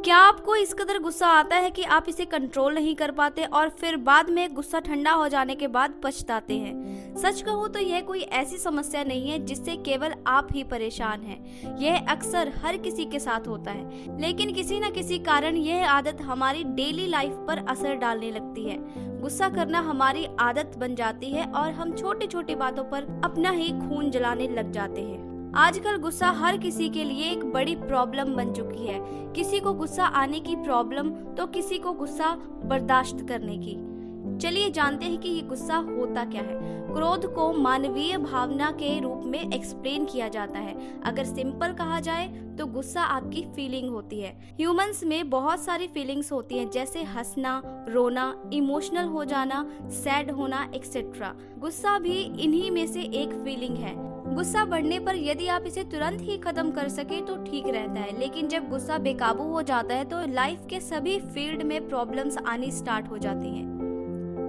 क्या आपको इस कदर गुस्सा आता है कि आप इसे कंट्रोल नहीं कर पाते और फिर बाद में गुस्सा ठंडा हो जाने के बाद पछताते हैं? सच कहूँ तो यह कोई ऐसी समस्या नहीं है जिससे केवल आप ही परेशान हैं। यह अक्सर हर किसी के साथ होता है, लेकिन किसी न किसी कारण यह आदत हमारी डेली लाइफ पर असर डालने लगती है। गुस्सा करना हमारी आदत बन जाती है और हम छोटी छोटी बातों पर अपना ही खून जलाने लग जाते हैं। आजकल गुस्सा हर किसी के लिए एक बड़ी प्रॉब्लम बन चुकी है। किसी को गुस्सा आने की प्रॉब्लम तो किसी को गुस्सा बर्दाश्त करने की। चलिए जानते हैं कि ये गुस्सा होता क्या है। क्रोध को मानवीय भावना के रूप में एक्सप्लेन किया जाता है। अगर सिंपल कहा जाए तो गुस्सा आपकी फीलिंग होती है। ह्यूमंस में बहुत सारी फीलिंग्स होती हैं, जैसे हंसना, रोना, इमोशनल हो जाना, सैड होना एक्सेट्रा। गुस्सा भी इन्हीं में से एक फीलिंग है। गुस्सा बढ़ने पर यदि आप इसे तुरंत ही खत्म कर सके तो ठीक रहता है, लेकिन जब गुस्सा बेकाबू हो जाता है तो लाइफ के सभी फील्ड में प्रॉब्लम्स आनी स्टार्ट हो जाती हैं।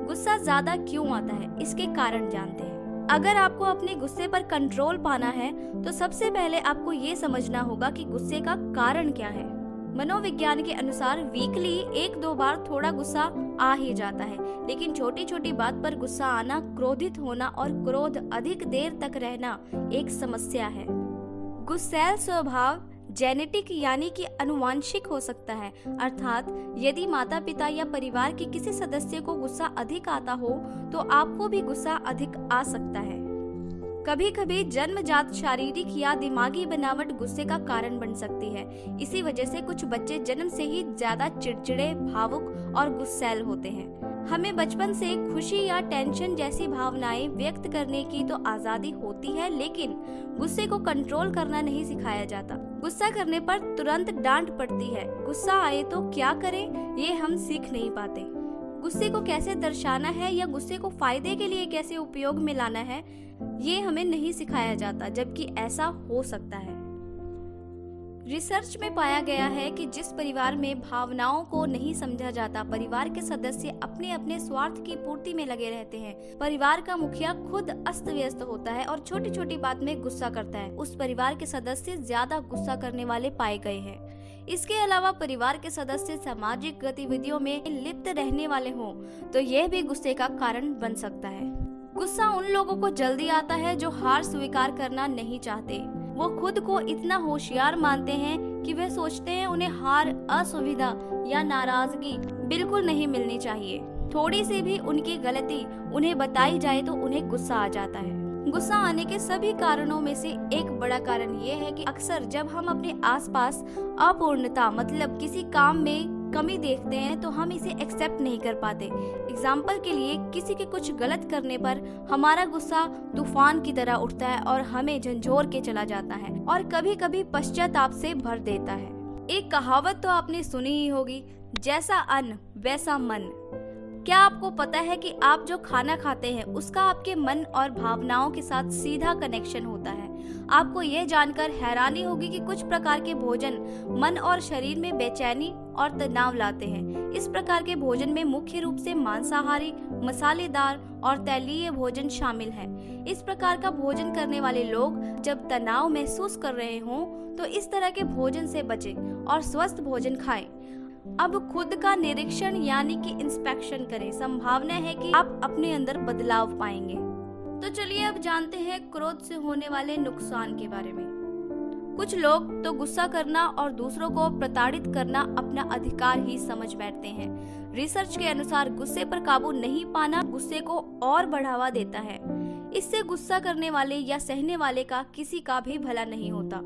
गुस्सा ज्यादा क्यों आता है, इसके कारण जानते हैं। अगर आपको अपने गुस्से पर कंट्रोल पाना है तो सबसे पहले आपको ये समझना होगा कि गुस्से का कारण क्या है। मनोविज्ञान के अनुसार वीकली 1-2 बार थोड़ा गुस्सा आ ही जाता है, लेकिन छोटी छोटी बात पर गुस्सा आना, क्रोधित होना और क्रोध अधिक देर तक रहना एक समस्या है। गुस्सैल स्वभाव जेनेटिक यानी कि अनुवांशिक हो सकता है, अर्थात यदि माता पिता या परिवार के किसी सदस्य को गुस्सा अधिक आता हो तो आपको भी गुस्सा अधिक आ सकता है। कभी कभी जन्मजात शारीरिक या दिमागी बनावट गुस्से का कारण बन सकती है। इसी वजह से कुछ बच्चे जन्म से ही ज्यादा चिड़चिड़े, भावुक और गुस्सैल होते हैं। हमें बचपन से खुशी या टेंशन जैसी भावनाएं व्यक्त करने की तो आजादी होती है, लेकिन गुस्से को कंट्रोल करना नहीं सिखाया जाता। गुस्सा करने पर तुरंत डांट पड़ती है। गुस्सा आए तो क्या करें, ये हम सीख नहीं पाते। गुस्से को कैसे दर्शाना है या गुस्से को फायदे के लिए कैसे उपयोग में लाना है, ये हमें नहीं सिखाया जाता, जबकि ऐसा हो सकता है। रिसर्च में पाया गया है कि जिस परिवार में भावनाओं को नहीं समझा जाता, परिवार के सदस्य अपने अपने स्वार्थ की पूर्ति में लगे रहते हैं। परिवार का मुखिया खुद अस्त व्यस्त होता है और छोटी छोटी बात में गुस्सा करता है। उस परिवार के सदस्य ज्यादा गुस्सा करने वाले पाए गए हैं। इसके अलावा परिवार के सदस्य सामाजिक गतिविधियों में लिप्त रहने वाले हों तो यह भी गुस्से का कारण बन सकता है। गुस्सा उन लोगों को जल्दी आता है जो हार स्वीकार करना नहीं चाहते। वो खुद को इतना होशियार मानते हैं कि वे सोचते हैं उन्हें हार, असुविधा या नाराजगी बिल्कुल नहीं मिलनी चाहिए। थोड़ी सी भी उनकी गलती उन्हें बताई जाए तो उन्हें गुस्सा आ जाता है। गुस्सा आने के सभी कारणों में से एक बड़ा कारण ये है कि अक्सर जब हम अपने आसपास अपूर्णता मतलब किसी काम में कमी देखते हैं तो हम इसे एक्सेप्ट नहीं कर पाते। एग्जाम्पल के लिए, किसी के कुछ गलत करने पर हमारा गुस्सा तूफान की तरह उठता है और हमें झंझोर के चला जाता है और कभी कभी पश्चाताप से भर देता है। एक कहावत तो आपने सुनी ही होगी, जैसा अन्न वैसा मन। क्या आपको पता है कि आप जो खाना खाते हैं उसका आपके मन और भावनाओं के साथ सीधा कनेक्शन होता है। आपको यह जानकर हैरानी होगी कि कुछ प्रकार के भोजन मन और शरीर में बेचैनी और तनाव लाते हैं। इस प्रकार के भोजन में मुख्य रूप से मांसाहारी, मसालेदार और तैलीय भोजन शामिल हैं। इस प्रकार का भोजन करने वाले लोग जब तनाव महसूस कर रहे हों तो इस तरह के भोजन से बचें और स्वस्थ भोजन खाएं। अब खुद का निरीक्षण यानी कि इंस्पेक्शन करें। संभावना है कि आप अपने अंदर बदलाव पाएंगे। तो चलिए अब जानते हैं क्रोध से होने वाले नुकसान के बारे में। कुछ लोग तो गुस्सा करना और दूसरों को प्रताड़ित करना अपना अधिकार ही समझ बैठते हैं। रिसर्च के अनुसार गुस्से पर काबू नहीं पाना गुस्से को और बढ़ावा देता है। इससे गुस्सा करने वाले या सहने वाले का किसी का भी भला नहीं होता।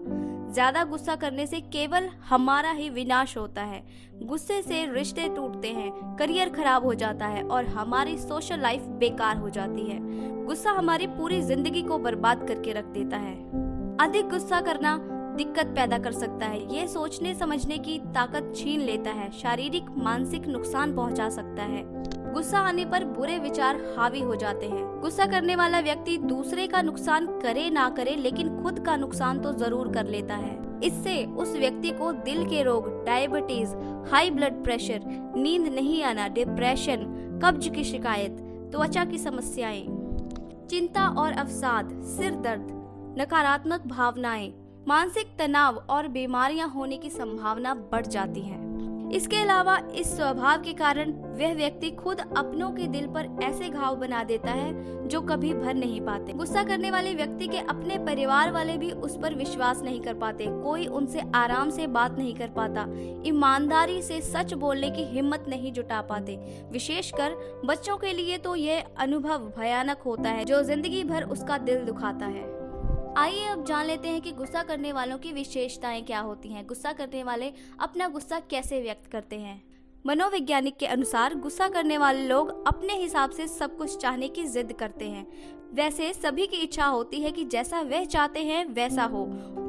ज्यादा गुस्सा करने से केवल हमारा ही विनाश होता है। गुस्से से रिश्ते टूटते हैं, करियर खराब हो जाता है और हमारी सोशल लाइफ बेकार हो जाती है। गुस्सा हमारी पूरी जिंदगी को बर्बाद करके रख देता है। अधिक गुस्सा करना दिक्कत पैदा कर सकता है। ये सोचने समझने की ताकत छीन लेता है, शारीरिक मानसिक नुकसान पहुंचा सकता है। गुस्सा आने पर बुरे विचार हावी हो जाते हैं। गुस्सा करने वाला व्यक्ति दूसरे का नुकसान करे ना करे लेकिन खुद का नुकसान तो जरूर कर लेता है। इससे उस व्यक्ति को दिल के रोग, डायबिटीज, हाई ब्लड प्रेशर, नींद नहीं आना, डिप्रेशन, कब्ज की शिकायत, त्वचा की समस्याएं, चिंता और अवसाद, सिर दर्द, नकारात्मक भावनाएं, मानसिक तनाव और बीमारियां होने की संभावना बढ़ जाती है। इसके अलावा इस स्वभाव के कारण वह व्यक्ति खुद अपनों के दिल पर ऐसे घाव बना देता है जो कभी भर नहीं पाते। गुस्सा करने वाले व्यक्ति के अपने परिवार वाले भी उस पर विश्वास नहीं कर पाते, कोई उनसे आराम से बात नहीं कर पाता, ईमानदारी से सच बोलने की हिम्मत नहीं जुटा पाते। विशेषकर बच्चों के लिए तो यह अनुभव भयानक होता है जो जिंदगी भर उसका दिल दुखाता है। आइए अब जान लेते हैं कि गुस्सा करने वालों की विशेषताएं क्या होती हैं। गुस्सा करने वाले अपना गुस्सा कैसे व्यक्त करते हैं। मनोवैज्ञानिक के अनुसार गुस्सा करने वाले लोग अपने हिसाब से सब कुछ चाहने की जिद करते हैं। वैसे सभी की इच्छा होती है कि जैसा वह चाहते हैं वैसा हो,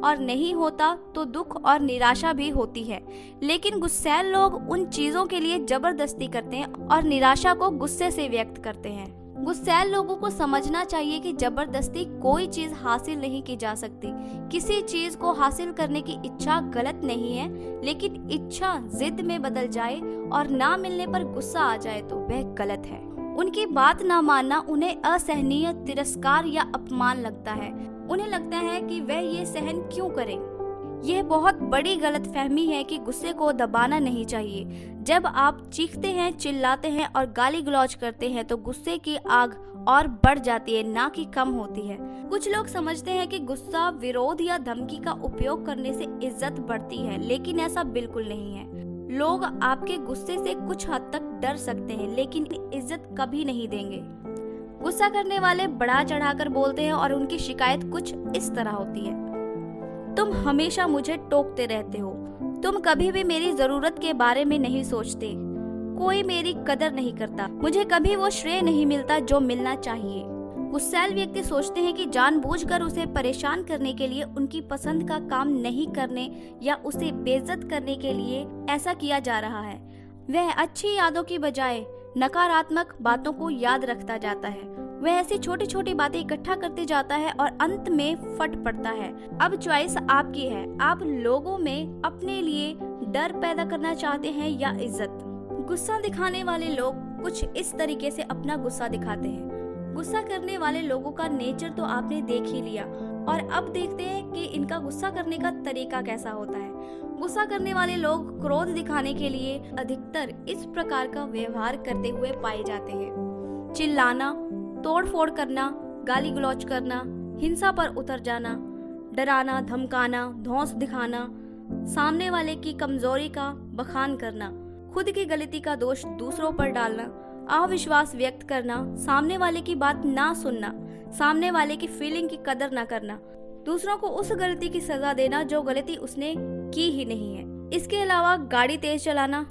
और नहीं होता तो दुख और निराशा भी होती है। लेकिन गुस्सैल लोग उन चीजों के लिए जबरदस्ती करते हैं और निराशा को गुस्से से व्यक्त करते हैं। गुस्सैल लोगों को समझना चाहिए कि जबरदस्ती कोई चीज हासिल नहीं की जा सकती। किसी चीज को हासिल करने की इच्छा गलत नहीं है, लेकिन इच्छा जिद में बदल जाए और ना मिलने पर गुस्सा आ जाए तो वह गलत है। उनकी बात ना मानना उन्हें असहनीय, तिरस्कार या अपमान लगता है। उन्हें लगता है कि वह ये सहन क्यों करें। यह बहुत बड़ी गलतफहमी है कि गुस्से को दबाना नहीं चाहिए। जब आप चीखते हैं, चिल्लाते हैं और गाली गलौज करते हैं तो गुस्से की आग और बढ़ जाती है, ना कि कम होती है। कुछ लोग समझते हैं कि गुस्सा, विरोध या धमकी का उपयोग करने से इज्जत बढ़ती है, लेकिन ऐसा बिल्कुल नहीं है। लोग आपके गुस्से से कुछ हद तक डर सकते हैं, लेकिन इज्जत कभी नहीं देंगे। गुस्सा करने वाले बढ़ा चढ़ाकर बोलते हैं और उनकी शिकायत कुछ इस तरह होती है। तुम हमेशा मुझे टोकते रहते हो, तुम कभी भी मेरी जरूरत के बारे में नहीं सोचते, कोई मेरी कदर नहीं करता, मुझे कभी वो श्रेय नहीं मिलता जो मिलना चाहिए। गुस्सैल व्यक्ति सोचते हैं कि जानबूझकर उसे परेशान करने के लिए, उनकी पसंद का काम नहीं करने या उसे बेइज्जत करने के लिए ऐसा किया जा रहा है। वह अच्छी यादों की बजाय नकारात्मक बातों को याद रखता जाता है। वह ऐसी छोटी छोटी बातें इकट्ठा करते जाता है और अंत में फट पड़ता है। अब चॉइस आपकी है, आप लोगों में अपने लिए डर पैदा करना चाहते हैं या इज्जत। गुस्सा दिखाने वाले लोग कुछ इस तरीके से अपना गुस्सा दिखाते हैं। गुस्सा करने वाले लोगों का नेचर तो आपने देख ही लिया, और अब देखते हैं कि इनका गुस्सा करने का तरीका कैसा होता है। गुस्सा करने वाले लोग क्रोध दिखाने के लिए अधिकतर इस प्रकार का व्यवहार करते हुए पाए जाते हैं। चिल्लाना, तोड़ फोड़ करना, गाली गलौज करना, हिंसा पर उतर जाना, डराना, धमकाना, धौंस दिखाना, सामने वाले की कमजोरी का बखान करना, खुद की गलती का दोष दूसरों पर डालना, अविश्वास व्यक्त करना, सामने वाले की बात ना सुनना, सामने वाले की फीलिंग की कदर ना करना, दूसरों को उस गलती की सजा देना जो गलती उसने की ही नहीं है। इसके अलावा गाड़ी तेज चलाना,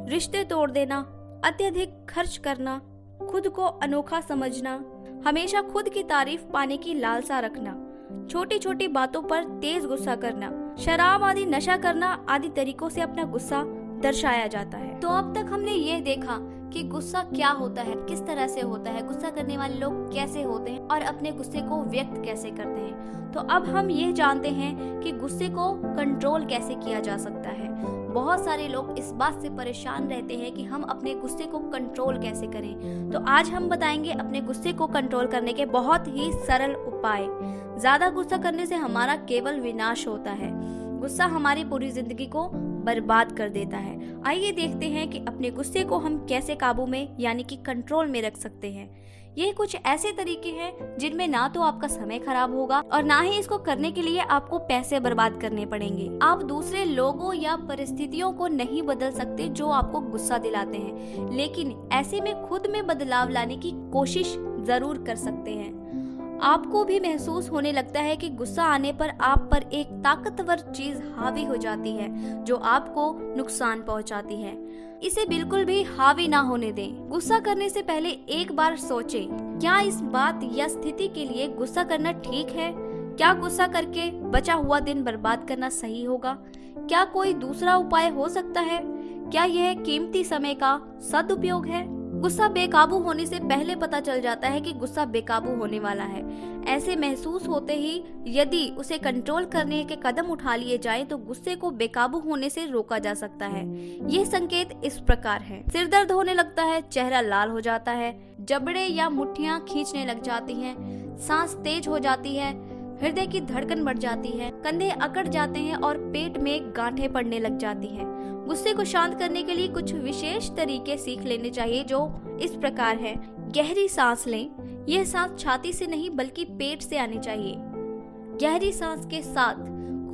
रिश्ते तोड़ देना, अत्यधिक खर्च करना, खुद को अनोखा समझना, हमेशा खुद की तारीफ पाने की लालसा रखना, छोटी छोटी बातों पर तेज गुस्सा करना, शराब आदि नशा करना आदि तरीकों से अपना गुस्सा दर्शाया जाता है। तो अब तक हमने ये देखा कि गुस्सा क्या होता है, किस तरह से होता है, गुस्सा करने वाले लोग कैसे होते हैं और अपने गुस्से को व्यक्त कैसे करते हैं। तो अब हम ये जानते हैं कि गुस्से को कंट्रोल कैसे किया जा सकता है। बहुत सारे लोग इस बात से परेशान रहते हैं कि हम अपने गुस्से को कंट्रोल कैसे करें। तो आज हम बताएंगे अपने गुस्से को कंट्रोल करने के बहुत ही सरल उपाय। ज्यादा गुस्सा करने से हमारा केवल विनाश होता है। गुस्सा हमारी पूरी जिंदगी को बर्बाद कर देता है। आइए देखते हैं कि अपने गुस्से को हम कैसे काबू में यानी कि कंट्रोल में रख सकते हैं। ये कुछ ऐसे तरीके हैं जिनमें ना तो आपका समय खराब होगा और ना ही इसको करने के लिए आपको पैसे बर्बाद करने पड़ेंगे। आप दूसरे लोगों या परिस्थितियों को नहीं बदल सकते जो आपको गुस्सा दिलाते हैं, लेकिन ऐसे में खुद में बदलाव लाने की कोशिश जरूर कर सकते हैं। आपको भी महसूस होने लगता है कि गुस्सा आने पर आप पर एक ताकतवर चीज हावी हो जाती है जो आपको नुकसान पहुंचाती है। इसे बिल्कुल भी हावी ना होने दें। गुस्सा करने से पहले एक बार सोचें, क्या इस बात या स्थिति के लिए गुस्सा करना ठीक है? क्या गुस्सा करके बचा हुआ दिन बर्बाद करना सही होगा? क्या कोई दूसरा उपाय हो सकता है? क्या यह कीमती समय का सदुपयोग है? गुस्सा बेकाबू होने से पहले पता चल जाता है कि गुस्सा बेकाबू होने वाला है। ऐसे महसूस होते ही यदि उसे कंट्रोल करने के कदम उठा लिए जाएं तो गुस्से को बेकाबू होने से रोका जा सकता है। ये संकेत इस प्रकार है: सिर दर्द होने लगता है, चेहरा लाल हो जाता है, जबड़े या मुट्ठियां खींचने लग जाती हैं, सांस तेज हो जाती है, हृदय की धड़कन बढ़ जाती है, कंधे अकड़ जाते हैं और पेट में गांठें पड़ने लग जाती हैं, गुस्से को शांत करने के लिए कुछ विशेष तरीके सीख लेने चाहिए, जो इस प्रकार है। गहरी सांस लें। यह सांस छाती से नहीं बल्कि पेट से आनी चाहिए। गहरी सांस के साथ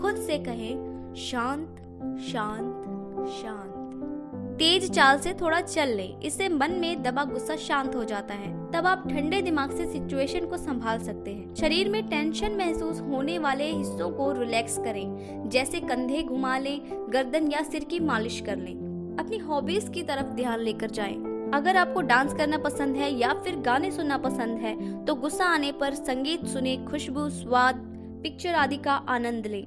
खुद से कहें शांत शांत शांत। तेज चाल से थोड़ा चल लें, इससे मन में दबा गुस्सा शांत हो जाता है। तब आप ठंडे दिमाग से सिचुएशन को संभाल सकते हैं। शरीर में टेंशन महसूस होने वाले हिस्सों को रिलैक्स करें, जैसे कंधे घुमा लें, गर्दन या सिर की मालिश कर लें। अपनी हॉबीज की तरफ ध्यान लेकर जाएं। अगर आपको डांस करना पसंद है या फिर गाने सुनना पसंद है तो गुस्सा आने पर संगीत सुने, खुशबू, स्वाद, पिक्चर आदि का आनंद लें।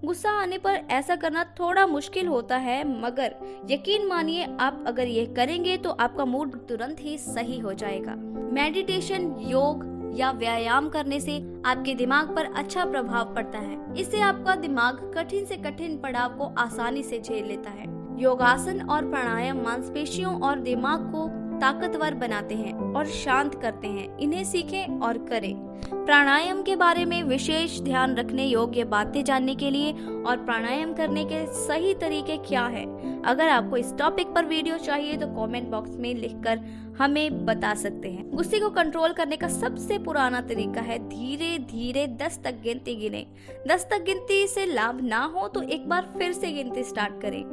गुस्सा आने पर ऐसा करना थोड़ा मुश्किल होता है, मगर यकीन मानिए आप अगर ये करेंगे तो आपका मूड तुरंत ही सही हो जाएगा। मेडिटेशन, योग या व्यायाम करने से आपके दिमाग पर अच्छा प्रभाव पड़ता है। इससे आपका दिमाग कठिन से कठिन पड़ाव को आसानी से झेल लेता है। योगासन और प्राणायाम मांसपेशियों और दिमाग को ताकतवर बनाते हैं और शांत करते हैं। इन्हें सीखें और करें। प्राणायाम के बारे में विशेष ध्यान रखने योग्य बातें जानने के लिए और प्राणायाम करने के सही तरीके क्या हैं, अगर आपको इस टॉपिक पर वीडियो चाहिए तो कमेंट बॉक्स में लिखकर हमें बता सकते हैं। गुस्से को कंट्रोल करने का सबसे पुराना तरीका है धीरे धीरे 10 तक गिनती गिने। 10 तक गिनती से लाभ ना हो तो एक बार फिर से गिनती स्टार्ट करें।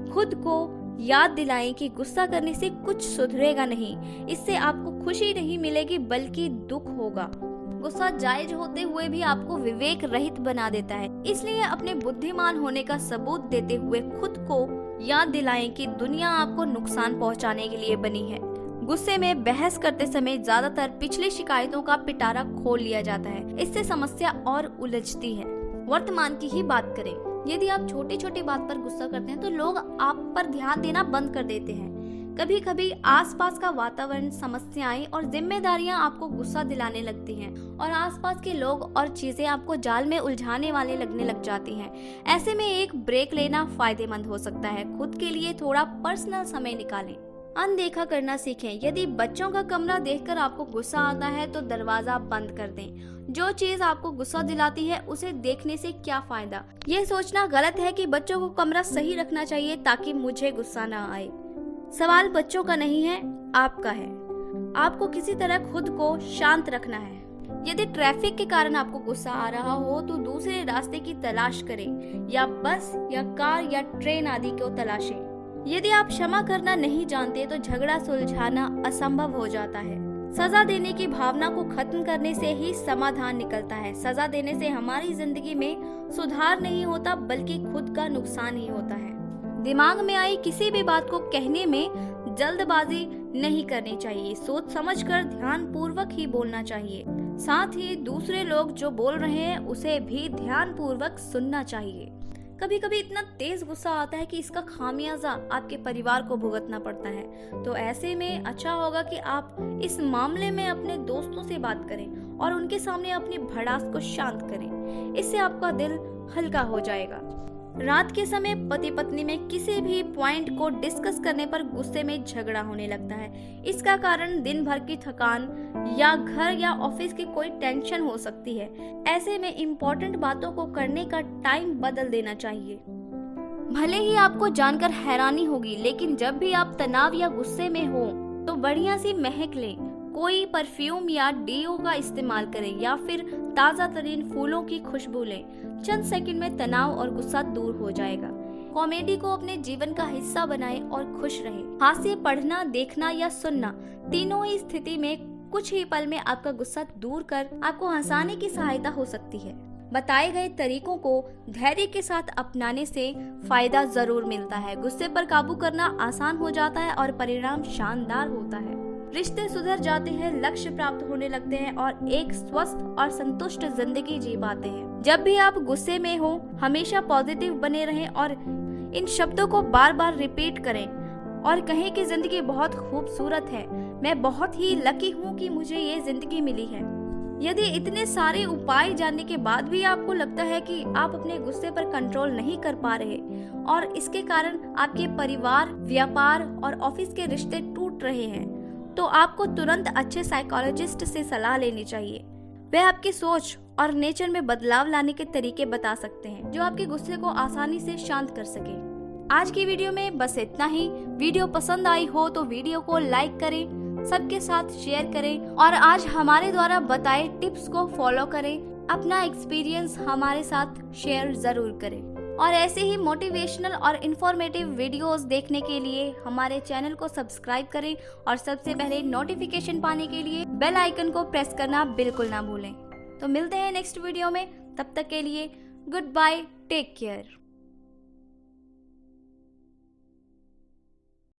खुद को याद दिलाएं कि गुस्सा करने से कुछ सुधरेगा नहीं। इससे आपको खुशी नहीं मिलेगी बल्कि दुख होगा। गुस्सा जायज होते हुए भी आपको विवेक रहित बना देता है। इसलिए अपने बुद्धिमान होने का सबूत देते हुए खुद को याद दिलाएं कि दुनिया आपको नुकसान पहुंचाने के लिए बनी है। गुस्से में बहस करते समय ज्यादातर पिछली शिकायतों का पिटारा खोल लिया जाता है। इससे समस्या और उलझती है। वर्तमान की ही बात करें। यदि आप छोटी छोटी बात पर गुस्सा करते हैं तो लोग आप पर ध्यान देना बंद कर देते हैं। कभी कभी आसपास का वातावरण, समस्याएं और जिम्मेदारियां आपको गुस्सा दिलाने लगती हैं और आसपास के लोग और चीजें आपको जाल में उलझाने वाले लगने लग जाती हैं। ऐसे में एक ब्रेक लेना फायदेमंद हो सकता है। खुद के लिए थोड़ा पर्सनल समय निकालें। अनदेखा करना सीखें। यदि बच्चों का कमरा देखकर आपको गुस्सा आता है तो दरवाजा बंद कर दें। जो चीज आपको गुस्सा दिलाती है उसे देखने से क्या फायदा। यह सोचना गलत है कि बच्चों को कमरा सही रखना चाहिए ताकि मुझे गुस्सा ना आए। सवाल बच्चों का नहीं है, आपका है। आपको किसी तरह खुद को शांत रखना है। यदि ट्रैफिक के कारण आपको गुस्सा आ रहा हो तो दूसरे रास्ते की तलाश करें, या बस या कार या ट्रेन आदि को तलाशें। यदि आप क्षमा करना नहीं जानते तो झगड़ा सुलझाना असंभव हो जाता है। सजा देने की भावना को खत्म करने से ही समाधान निकलता है। सजा देने से हमारी जिंदगी में सुधार नहीं होता बल्कि खुद का नुकसान ही होता है। दिमाग में आई किसी भी बात को कहने में जल्दबाजी नहीं करनी चाहिए। सोच समझकर ध्यान पूर्वक ही बोलना चाहिए। साथ ही दूसरे लोग जो बोल रहे हैं उसे भी ध्यान पूर्वक सुनना चाहिए। कभी कभी इतना तेज गुस्सा आता है कि इसका खामियाजा आपके परिवार को भुगतना पड़ता है। तो ऐसे में अच्छा होगा कि आप इस मामले में अपने दोस्तों से बात करें और उनके सामने अपनी भड़ास को शांत करें। इससे आपका दिल हल्का हो जाएगा। रात के समय पति पत्नी में किसी भी पॉइंट को डिस्कस करने पर गुस्से में झगड़ा होने लगता है। इसका कारण दिन भर की थकान या घर या ऑफिस की कोई टेंशन हो सकती है। ऐसे में इम्पोर्टेंट बातों को करने का टाइम बदल देना चाहिए। भले ही आपको जानकर हैरानी होगी, लेकिन जब भी आप तनाव या गुस्से में हो तो बढ़िया सी महक लें। कोई परफ्यूम या डीओ का इस्तेमाल करें या फिर ताजा तरीन फूलों की खुशबू लें। चंद सेकंड में तनाव और गुस्सा दूर हो जाएगा। कॉमेडी को अपने जीवन का हिस्सा बनाएं और खुश रहें। हास्य पढ़ना, देखना या सुनना, तीनों ही स्थिति में कुछ ही पल में आपका गुस्सा दूर कर आपको हंसाने की सहायता हो सकती है। बताए गए तरीकों को धैर्य के साथ अपनाने से फायदा जरूर मिलता है। गुस्से पर काबू करना आसान हो जाता है और परिणाम शानदार होता है। रिश्ते सुधर जाते हैं, लक्ष्य प्राप्त होने लगते हैं और एक स्वस्थ और संतुष्ट जिंदगी जी पाते हैं। जब भी आप गुस्से में हो हमेशा पॉजिटिव बने रहें और इन शब्दों को बार बार रिपीट करें और कहें कि जिंदगी बहुत खूबसूरत है। मैं बहुत ही लकी हूँ कि मुझे ये जिंदगी मिली है। यदि इतने सारे उपाय जानने के बाद भी आपको लगता है कि आप अपने गुस्से पर कंट्रोल नहीं कर पा रहे और इसके कारण आपके परिवार, व्यापार और ऑफिस के रिश्ते टूट रहे हैं, तो आपको तुरंत अच्छे साइकोलॉजिस्ट से सलाह लेनी चाहिए। वे आपकी सोच और नेचर में बदलाव लाने के तरीके बता सकते हैं जो आपके गुस्से को आसानी से शांत कर सके। आज की वीडियो में बस इतना ही। वीडियो पसंद आई हो तो वीडियो को लाइक करें, सबके साथ शेयर करें और आज हमारे द्वारा बताए टिप्स को फॉलो करें। अपना एक्सपीरियंस हमारे साथ शेयर जरूर करें और ऐसे ही मोटिवेशनल और इन्फॉर्मेटिव वीडियोस देखने के लिए हमारे चैनल को सब्सक्राइब करें और सबसे पहले नोटिफिकेशन पाने के लिए बेल आइकन को प्रेस करना बिल्कुल ना भूलें। तो मिलते हैं नेक्स्ट वीडियो में, तब तक के लिए गुड बाय, टेक केयर।